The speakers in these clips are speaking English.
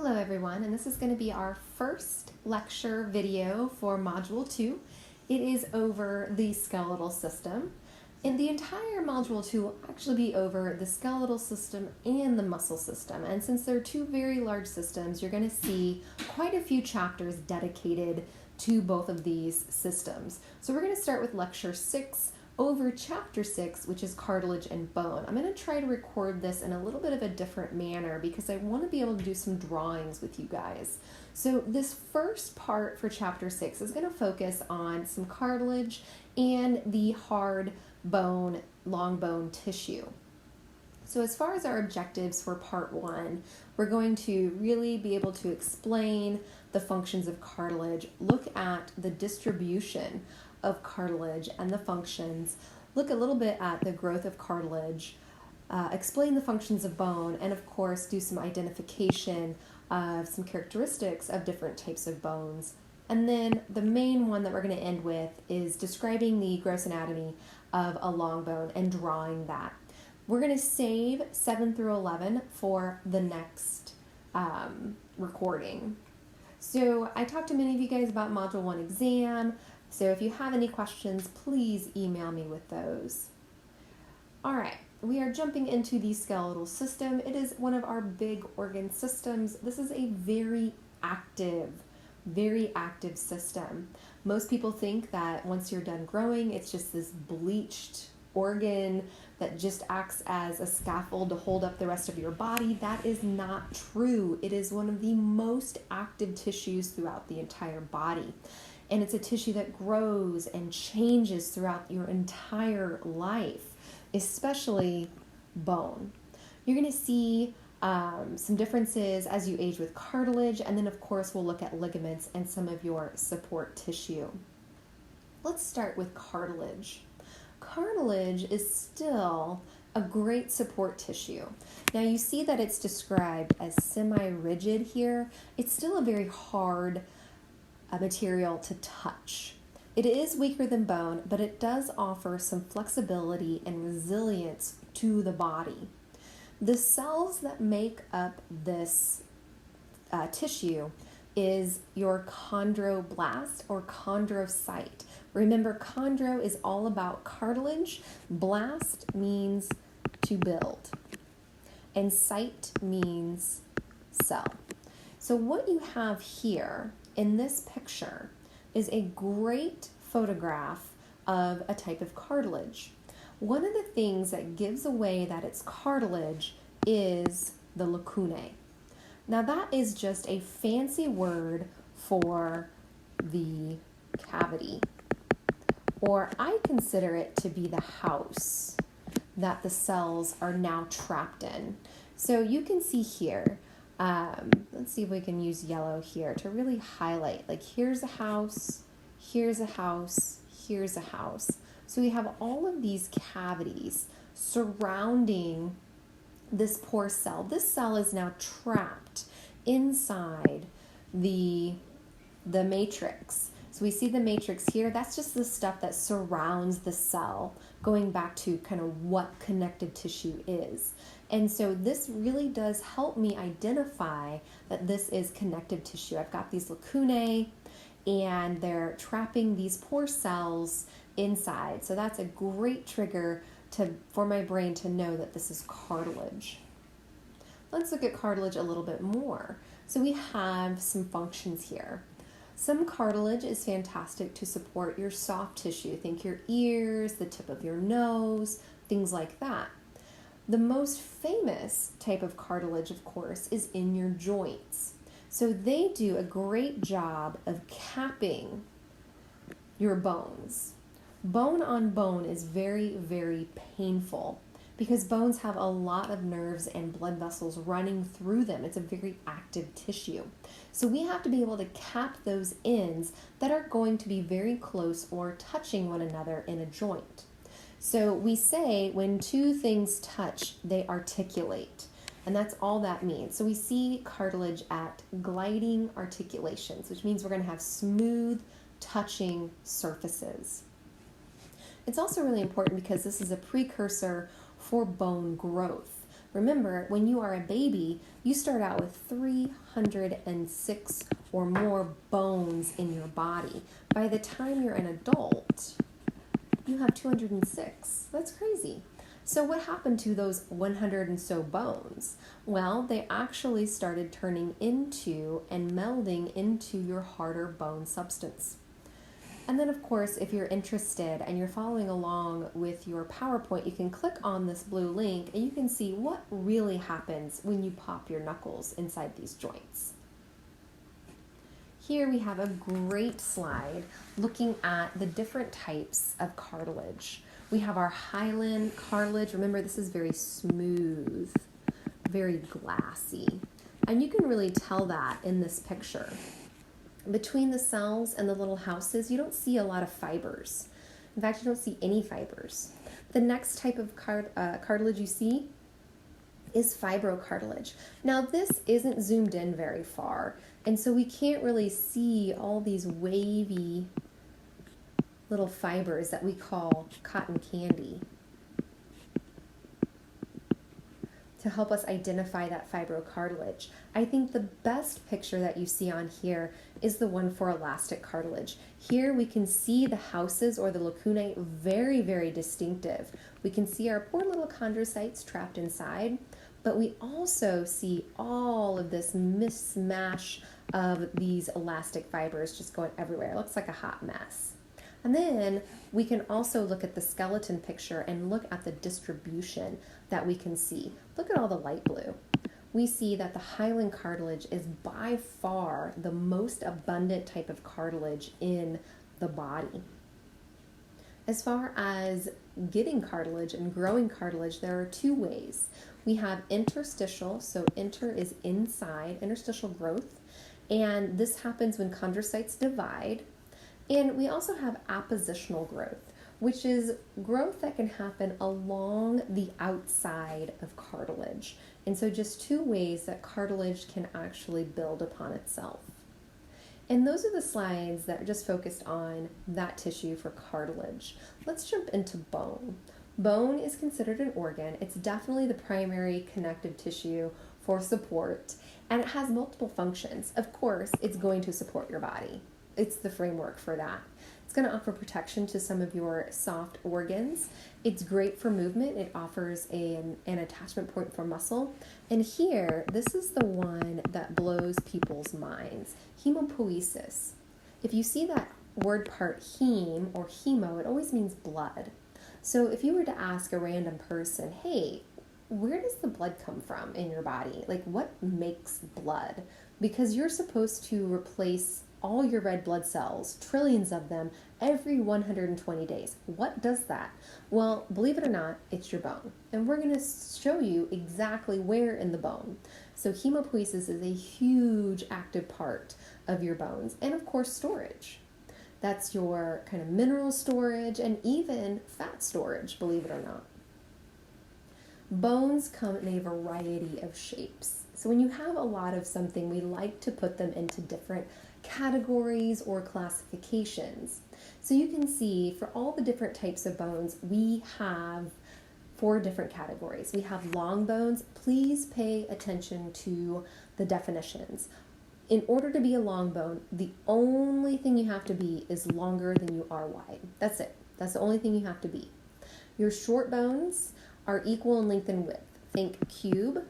Hello everyone, and this is going to be our first lecture video for Module 2. It is over the skeletal system, and the entire Module 2 will actually be over the skeletal system and the muscle system. And since they're two very large systems, you're going to see quite a few chapters dedicated to both of these systems. So we're going to start with Lecture 6 over Chapter 6, which is cartilage and bone. I'm going to try to record this in a little bit of a different manner because I want to be able to do some drawings with you guys. So this first part for Chapter 6 is going to focus on some cartilage and the hard bone, long bone tissue. So as far as our objectives for Part 1, we're going to really be able to explain the functions of cartilage, look at the distribution of cartilage and the functions, look a little bit at the growth of cartilage, explain the functions of bone, and of course do some identification of some characteristics of different types of bones. And then the main one that we're going to end with is describing the gross anatomy of a long bone and drawing that. We're going to save 7 through 11 for the next recording. So I talked to many of you guys about Module 1 exam. So if you have any questions, please email me with those. All right, we are jumping into the skeletal system. It is one of our big organ systems. This is a very active system. Most people think that once you're done growing, it's just this bleached organ that just acts as a scaffold to hold up the rest of your body. That is not true. It is one of the most active tissues throughout the entire body. And it's a tissue that grows and changes throughout your entire life, especially bone. You're going to see some differences as you age with cartilage, and then of course we'll look at ligaments and some of your support tissue. Let's start with cartilage. Cartilage is still a great support tissue. Now you see that it's described as semi-rigid here. It's still a very hard material to touch. It is weaker than bone, but it does offer some flexibility and resilience to the body. The cells that make up this tissue is your chondroblast or chondrocyte. Remember, chondro is all about cartilage, blast means to build, and cyte means cell. So what you have here in this picture is a great photograph of a type of cartilage. One of the things that gives away that it's cartilage is the lacunae. Now that is just a fancy word for the cavity, or I consider it to be the house that the cells are now trapped in. So you can see here, let's see if we can use yellow here to really highlight, like here's a house, here's a house, here's a house. So we have all of these cavities surrounding this poor cell. This cell is now trapped inside the matrix. So we see the matrix here. That's just the stuff that surrounds the cell, going back to kind of what connective tissue is. And so this really does help me identify that this is connective tissue. I've got these lacunae, and they're trapping these poor cells inside. So that's a great trigger for my brain to know that this is cartilage. Let's look at cartilage a little bit more. So we have some functions here. Some cartilage is fantastic to support your soft tissue. Think your ears, the tip of your nose, things like that. The most famous type of cartilage, of course, is in your joints. So they do a great job of capping your bones. Bone on bone is very, very painful because bones have a lot of nerves and blood vessels running through them. It's a very active tissue. So we have to be able to cap those ends that are going to be very close or touching one another in a joint. So we say when two things touch, they articulate. And that's all that means. So we see cartilage at gliding articulations, which means we're going to have smooth touching surfaces. It's also really important because this is a precursor for bone growth. Remember, when you are a baby, you start out with 306 or more bones in your body. By the time you're an adult, you have 206. That's crazy. So what happened to those 100 and so bones? Well, they actually started turning into and melding into your harder bone substance. And then, of course, if you're interested and you're following along with your PowerPoint, you can click on this blue link and you can see what really happens when you pop your knuckles inside these joints. Here we have a great slide looking at the different types of cartilage. We have our hyaline cartilage. Remember, this is very smooth, very glassy. And you can really tell that in this picture. Between the cells and the little houses, you don't see a lot of fibers. In fact, you don't see any fibers. The next type of cartilage you see is fibrocartilage. Now, this isn't zoomed in very far, and so we can't really see all these wavy little fibers that we call cotton candy to help us identify that fibrocartilage. I think the best picture that you see on here is the one for elastic cartilage. Here we can see the houses or the lacunae very, very distinctive. We can see our poor little chondrocytes trapped inside, but we also see all of this mismatch of these elastic fibers just going everywhere. It looks like a hot mess. And then we can also look at the skeleton picture and look at the distribution that we can see. Look at all the light blue. We see that the hyaline cartilage is by far the most abundant type of cartilage in the body. As far as getting cartilage and growing cartilage, there are two ways. We have interstitial, so inter is inside, interstitial growth, and this happens when chondrocytes divide. And we also have appositional growth, which is growth that can happen along the outside of cartilage. And so just two ways that cartilage can actually build upon itself. And those are the slides that are just focused on that tissue for cartilage. Let's jump into bone. Bone is considered an organ. It's definitely the primary connective tissue for support, and it has multiple functions. Of course, it's going to support your body. It's the framework for that. It's going to offer protection to some of your soft organs. It's great for movement. It offers an attachment point for muscle. And here, this is the one that blows people's minds. Hemopoiesis. If you see that word part heme or hemo, it always means blood. So if you were to ask a random person, hey, where does the blood come from in your body? Like, what makes blood? Because you're supposed to replace all your red blood cells, trillions of them, every 120 days. What does that? Well, believe it or not, it's your bone. And we're going to show you exactly where in the bone. So hemopoiesis is a huge active part of your bones. And of course, storage. That's your kind of mineral storage and even fat storage, believe it or not. Bones come in a variety of shapes. So when you have a lot of something, we like to put them into different categories or classifications. So you can see for all the different types of bones, we have 4 different categories. We have long bones. Please pay attention to the definitions. In order to be a long bone, the only thing you have to be is longer than you are wide. That's it. That's the only thing you have to be. Your short bones are equal in length and width. Think cube.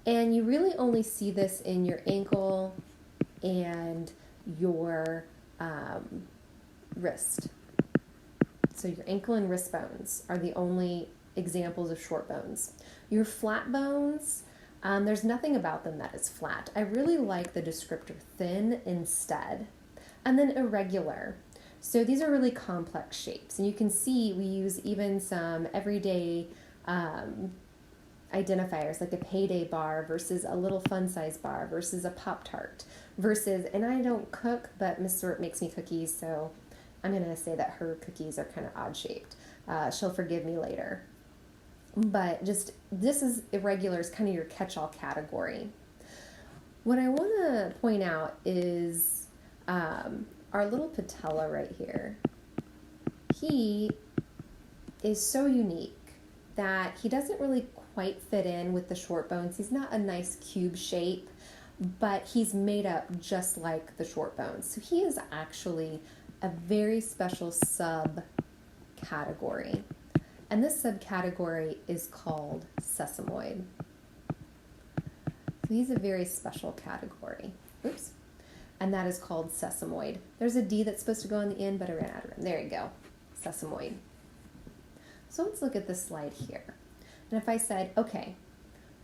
And you really only see this in your ankle and your wrist. So your ankle and wrist bones are the only examples of short bones. Your flat bones, there's nothing about them that is flat. I really like the descriptor thin instead. And then irregular. So these are really complex shapes. And you can see we use even some everyday identifiers like a payday bar versus a little fun size bar versus a Pop-Tart versus, and I don't cook, but Miss Sort makes me cookies, so I'm going to say that her cookies are kind of odd shaped. She'll forgive me later. But just, this is irregular is kind of your catch-all category. What I want to point out is our little patella right here. He is so unique that he doesn't really quite fit in with the short bones. He's not a nice cube shape, but he's made up just like the short bones. So he is actually a very special subcategory. And this subcategory is called sesamoid. So he's a very special category. Oops. And that is called sesamoid. There's a D that's supposed to go on the end, but I ran out of room. There you go. Sesamoid. So let's look at this slide here. And if I said, okay,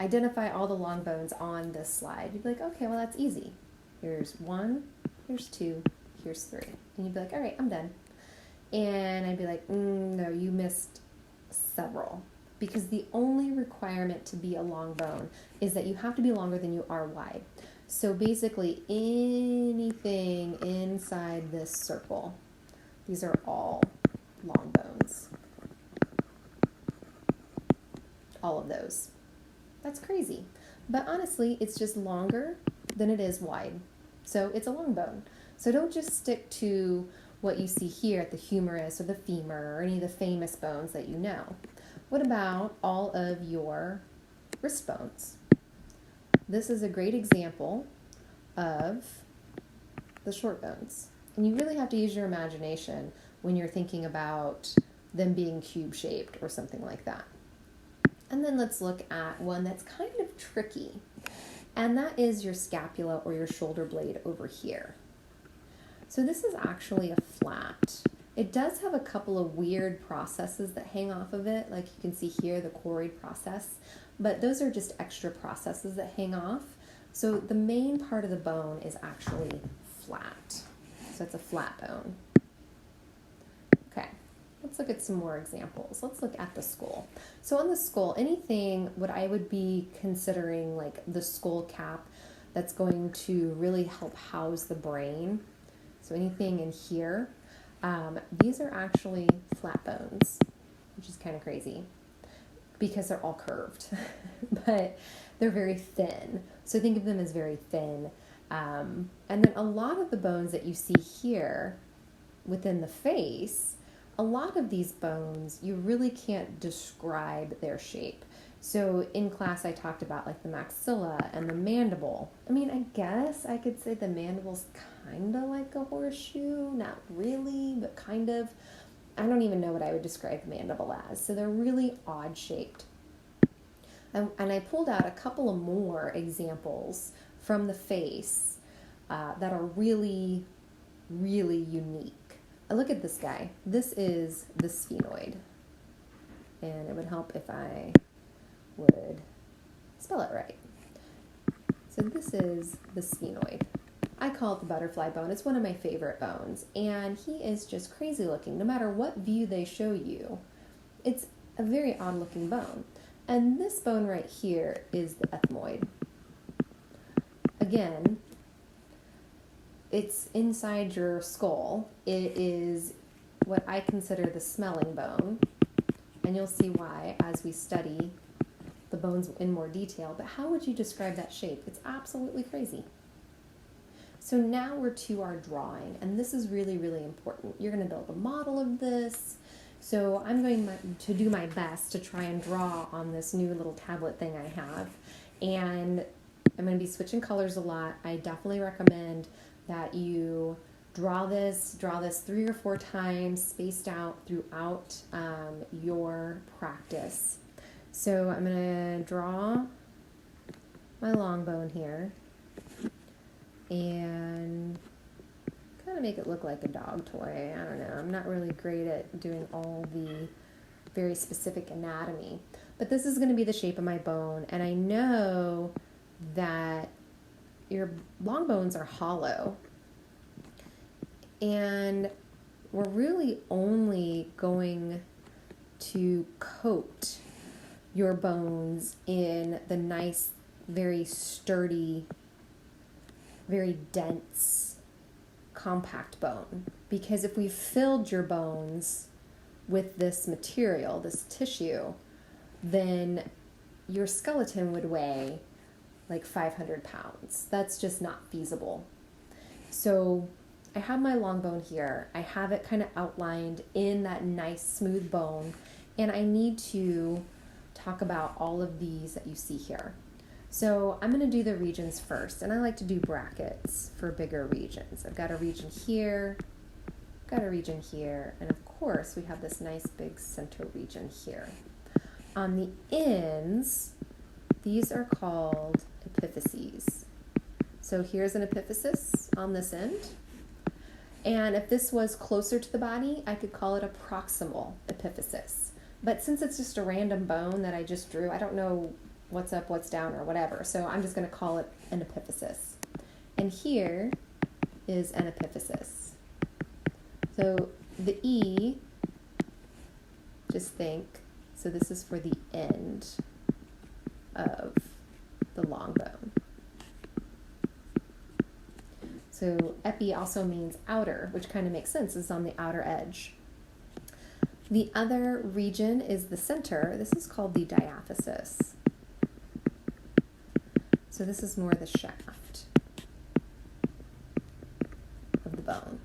identify all the long bones on this slide, you'd be like, okay, well, that's easy. Here's 1, here's 2, here's 3. And you'd be like, all right, I'm done. And I'd be like, no, you missed several. Because the only requirement to be a long bone is that you have to be longer than you are wide. So basically anything inside this circle, these are all long bones. All of those. That's crazy. But honestly, it's just longer than it is wide. So it's a long bone. So don't just stick to what you see here at the humerus or the femur or any of the famous bones that you know. What about all of your wrist bones? This is a great example of the short bones. And you really have to use your imagination when you're thinking about them being cube-shaped or something like that. And then let's look at one that's kind of tricky. And that is your scapula or your shoulder blade over here. So this is actually a flat. It does have a couple of weird processes that hang off of it, like you can see here, the choroid process, but those are just extra processes that hang off. So the main part of the bone is actually flat. So it's a flat bone. Okay, let's look at some more examples. Let's look at the skull. So on the skull, anything what I would be considering like the skull cap that's going to really help house the brain. So anything in here. These are actually flat bones, which is kind of crazy because they're all curved, but they're very thin. So think of them as very thin. And then a lot of the bones that you see here within the face, a lot of these bones, you really can't describe their shape. So in class, I talked about like the maxilla and the mandible. I mean, I guess I could say the mandible's kind of like a horseshoe, not really, but kind of. I don't even know what I would describe the mandible as. So they're really odd shaped. And I pulled out a couple of more examples from the face that are really, really unique. Look at this guy. This is the sphenoid. And it would help if I would spell it right. So this is the sphenoid. I call it the butterfly bone. It's one of my favorite bones. And he is just crazy looking. No matter what view they show you, it's a very odd looking bone. And this bone right here is the ethmoid. Again, it's inside your skull. It is what I consider the smelling bone. And you'll see why as we study the bones in more detail. But how would you describe that shape? It's absolutely crazy. So now we're to our drawing, and this is really, really important. You're going to build a model of this. So I'm going to do my best to try and draw on this new little tablet thing I have. And I'm going to be switching colors a lot. I definitely recommend that you draw this 3 or 4 times spaced out throughout your practice. So I'm going to draw my long bone here and kind of make it look like a dog toy. I don't know. I'm not really great at doing all the very specific anatomy. But this is going to be the shape of my bone. And I know that your long bones are hollow. And we're really only going to coat your bones in the nice, very sturdy, very dense, compact bone. Because if we filled your bones with this material, this tissue, then your skeleton would weigh like 500 pounds. That's just not feasible. So I have my long bone here. I have it kind of outlined in that nice smooth bone, and I need to talk about all of these that you see here. So I'm going to do the regions first, and I like to do brackets for bigger regions. I've got a region here, got a region here, and of course we have this nice big center region here. On the ends, these are called epiphyses. So here's an epiphysis on this end. And if this was closer to the body, I could call it a proximal epiphysis. But since it's just a random bone that I just drew, I don't know what's up, what's down, or whatever. So I'm just going to call it an epiphysis. And here is an epiphysis. So the E, just think, so this is for the end of the long bone. So epi also means outer, which kind of makes sense. It's on the outer edge. The other region is the center. This is called the diaphysis. So this is more the shaft of the bone.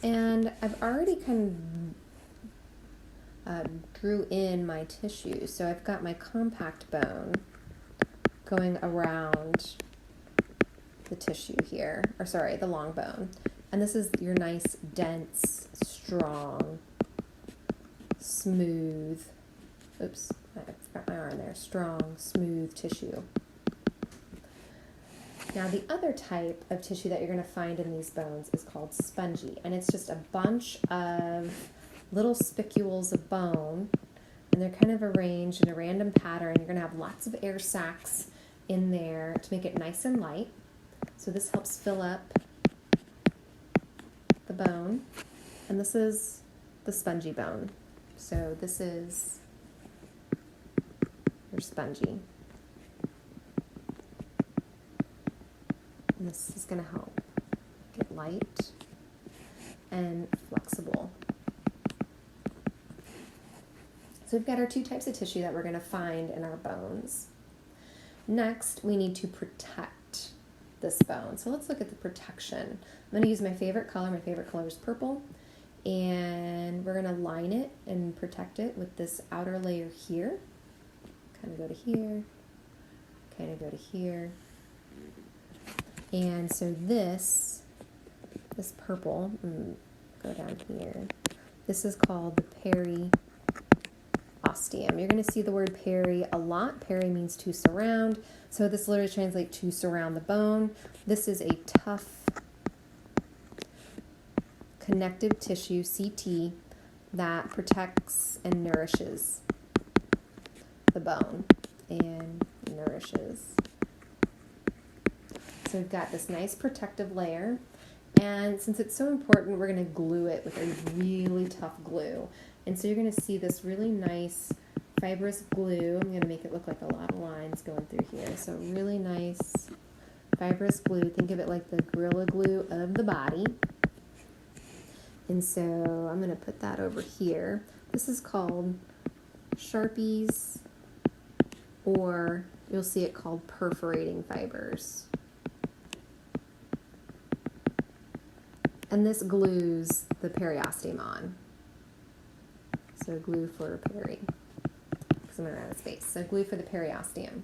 And I've already kind of drew in my tissue. So I've got my compact bone going around the tissue here, or sorry, the long bone. And this is your nice, dense, strong, smooth, oops, I've got my arm there, strong, smooth tissue. Now the other type of tissue that you're going to find in these bones is called spongy, and it's just a bunch of little spicules of bone, and they're kind of arranged in a random pattern. You're going to have lots of air sacs in there to make it nice and light. So this helps fill up the bone, and this is the spongy bone. So this is your spongy. And this is going to help get light and flexible. So we've got our two types of tissue that we're going to find in our bones. Next, we need to protect this bone. So let's look at the protection. I'm going to use my favorite color. My favorite color is purple. And we're going to line it and protect it with this outer layer here. Kind of go to here. Kind of go to here. And so this purple, go down here. This is called the periosteum. You're going to see the word peri a lot. Peri means to surround. So this literally translates to surround the bone. This is a tough connective tissue, CT, that protects and nourishes the bone and nourishes. So we've got this nice protective layer. And since it's so important, we're going to glue it with a really tough glue. And so you're going to see this really nice fibrous glue. I'm going to make it look like a lot of lines going through here. So really nice fibrous glue. Think of it like the Gorilla Glue of the body. And so I'm going to put that over here. This is called Sharpies, or you'll see it called perforating fibers. And this glues the periosteum on. So glue for peri, because I'm out of space. So glue for the periosteum.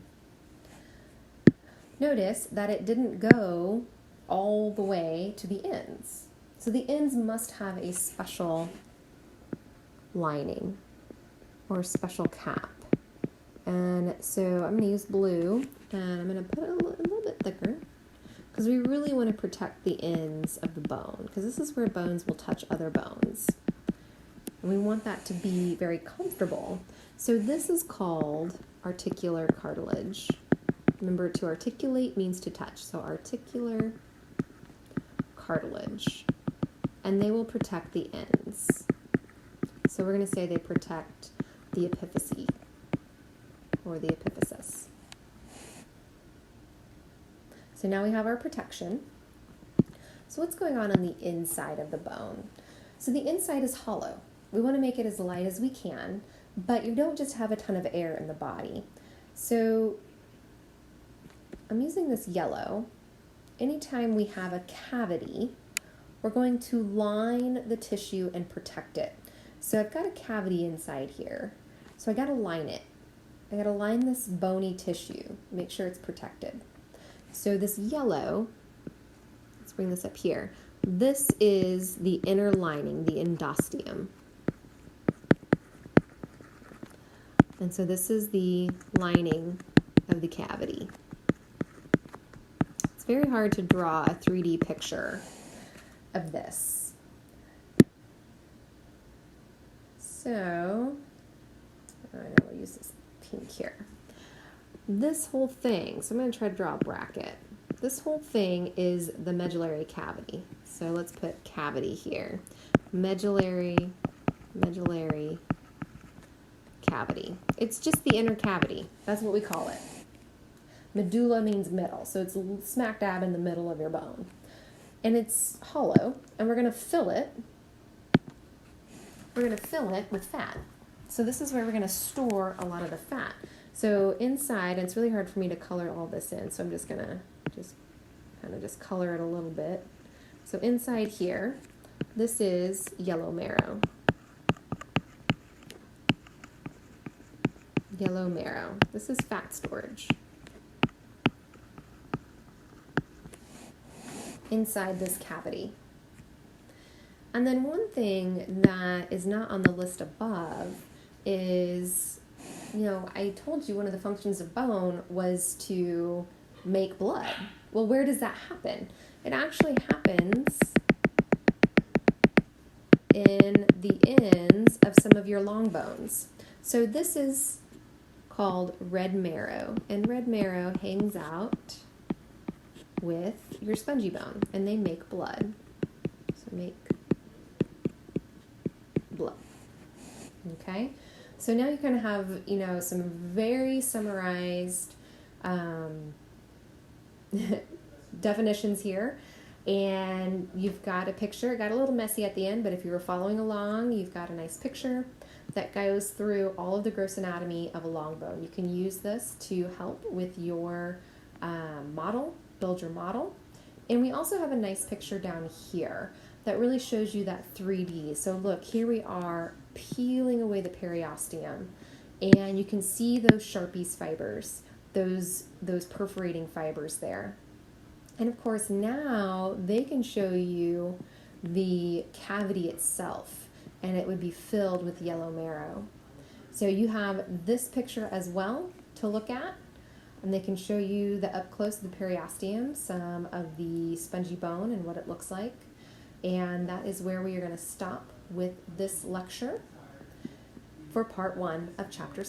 Notice that it didn't go all the way to the ends. So the ends must have a special lining or special cap. And so I'm going to use blue, and I'm going to put it a little bit thicker, because we really want to protect the ends of the bone, because this is where bones will touch other bones. And we want that to be very comfortable. So this is called articular cartilage. Remember, to articulate means to touch. So articular cartilage. And they will protect the ends. So we're going to say they protect the epiphyse or the epiphysis. So now we have our protection. So what's going on the inside of the bone? So the inside is hollow. We want to make it as light as we can, but you don't just have a ton of air in the body. So I'm using this yellow. Anytime we have a cavity, we're going to line the tissue and protect it. So I've got a cavity inside here. So I got to line it. I got to line this bony tissue, make sure it's protected. So this yellow, let's bring this up here. This is the inner lining, the endosteum. And so this is the lining of the cavity. It's very hard to draw a 3D picture of this. So, I know we'll use this pink here. This whole thing, so I'm going to try to draw a bracket. This whole thing is the medullary cavity. So let's put cavity here. Medullary cavity. It's just the inner cavity. That's what we call it. Medulla means middle, so it's smack dab in the middle of your bone. And it's hollow, and we're going to fill it. We're going to fill it with fat. So this is where we're going to store a lot of the fat. So inside, and it's really hard for me to color all this in, so I'm just going to just color it a little bit. So inside here, this is yellow marrow. Yellow marrow. This is fat storage. Inside this cavity. And then one thing that is not on the list above is, I told you one of the functions of bone was to make blood. Well, where does that happen? It actually happens in the ends of some of your long bones. So this is called red marrow, and red marrow hangs out with your spongy bone, and they make blood. So make blood. Okay, so now you kind of have some very summarized definitions here, and you've got a picture. It got a little messy at the end, but if you were following along, you've got a nice picture that goes through all of the gross anatomy of a long bone. You can use this to help with your model, build your model. And we also have a nice picture down here that really shows you that 3D. So look, here we are peeling away the periosteum, and you can see those Sharpie's fibers, those perforating fibers there. And of course now they can show you the cavity itself, and it would be filled with yellow marrow. So you have this picture as well to look at, and they can show you the up close of the periosteum, some of the spongy bone and what it looks like. And that is where we are going to stop with this lecture for part 1 of chapter